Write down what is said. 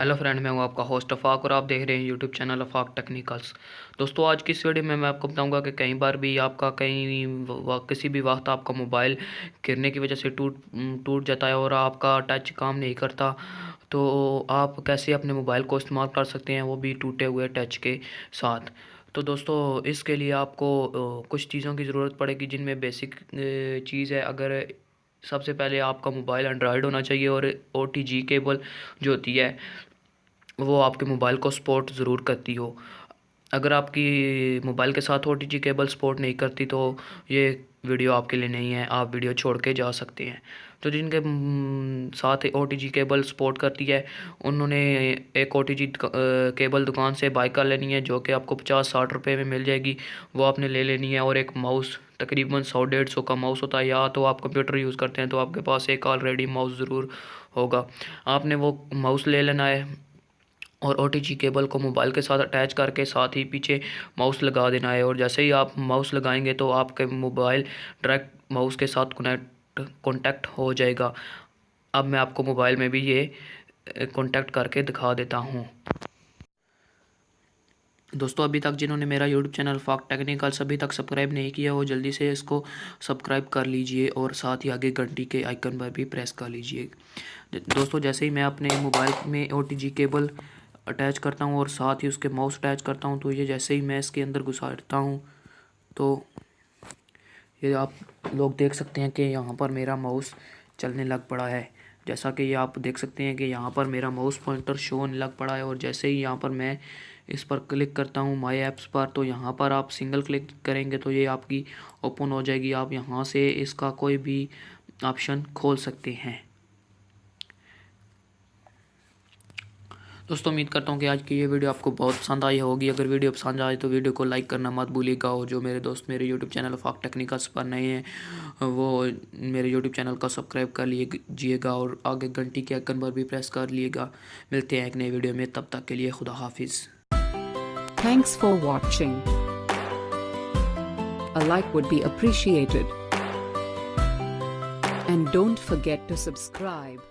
Hello friend, मैं हूं आपका होस्ट अफाक और आप देख रहे हैं यूट्यूब चैनल अफाक टेक्निकल्स। दोस्तों, आज की इस वीडियो में मैं आपको बताऊंगा कि कई बार भी आपका किसी भी वक्त आपका मोबाइल गिरने की वजह से टूट टूट जाता है और आपका टच काम नहीं करता। तो आप कैसे अपने मोबाइल को इस्तेमाल कर सकते हैं, वो भी टूटे हुए टच के साथ। तो दोस्तों, इसके लिए आपको कुछ चीज़ों की ज़रूरत पड़ेगी, जिनमें बेसिक चीज़ है। अगर सबसे पहले आपका मोबाइल एंड्रॉयड होना चाहिए और OTG केबल जो होती है वो आपके मोबाइल को सपोर्ट ज़रूर करती हो। अगर आपकी मोबाइल के साथ OTG केबल सपोर्ट नहीं करती तो ये वीडियो आपके लिए नहीं है, आप वीडियो छोड़ के जा सकते हैं। तो जिनके साथ OTG केबल सपोर्ट करती है, उन्होंने एक OTG केबल दुकान से बाय कर लेनी है, जो कि आपको 50-60 रुपये में मिल जाएगी। वो आपने ले लेनी है। और एक माउस, तकरीबन 100-150 का माउस होता है। या तो आप कंप्यूटर यूज़ करते हैं तो आपके पास एक ऑलरेडी माउस ज़रूर होगा। आपने वो माउस ले लेना है और OTG केबल को मोबाइल के साथ अटैच करके साथ ही पीछे माउस लगा देना है। और जैसे ही आप माउस लगाएंगे तो आपके मोबाइल डायरेक्ट माउस के साथ कॉन्टैक्ट हो जाएगा। अब मैं आपको मोबाइल में भी ये कॉन्टैक्ट करके दिखा देता हूँ। दोस्तों, अभी तक जिन्होंने मेरा यूट्यूब चैनल अफाक टेक्निकल्स अभी तक सब्सक्राइब नहीं किया, वो जल्दी से इसको सब्सक्राइब कर लीजिए और साथ ही आगे घंटी के आइकन पर भी प्रेस कर लीजिए। दोस्तों, जैसे ही मैं अपने मोबाइल में OTG केबल अटैच करता हूँ और साथ ही उसके माउस अटैच करता हूँ, तो ये जैसे ही मैं इसके अंदर घुसाता हूँ तो ये आप लोग देख सकते हैं कि यहाँ पर मेरा माउस चलने लग पड़ा है। जैसा कि ये आप देख सकते हैं कि यहाँ पर मेरा माउस पॉइंटर शो होने लग पड़ा है। और जैसे ही यहाँ पर मैं इस पर क्लिक करता हूँ माई ऐप्स पर, तो यहाँ पर आप सिंगल क्लिक करेंगे तो ये आपकी ओपन हो जाएगी। आप यहाँ से इसका कोई भी ऑप्शन खोल सकते हैं। दोस्तों, उम्मीद करता हूँ कि आज की ये वीडियो आपको बहुत पसंद आई होगी। अगर वीडियो पसंद आए तो वीडियो को लाइक करना मत भूलिएगा। और जो मेरे दोस्त मेरे यूट्यूब चैनल अफाक टेक्निकल्स पर नए हैं, वो मेरे यूट्यूब चैनल को सब्सक्राइब कर लीजिएगा और आगे घंटी के आइकन पर भी प्रेस कर लीजिएगा। मिलते हैं एक नए वीडियो में, तब तक के लिए खुदा हाफिज़। Thanks for watching. A like would be appreciated. And don't forget to subscribe.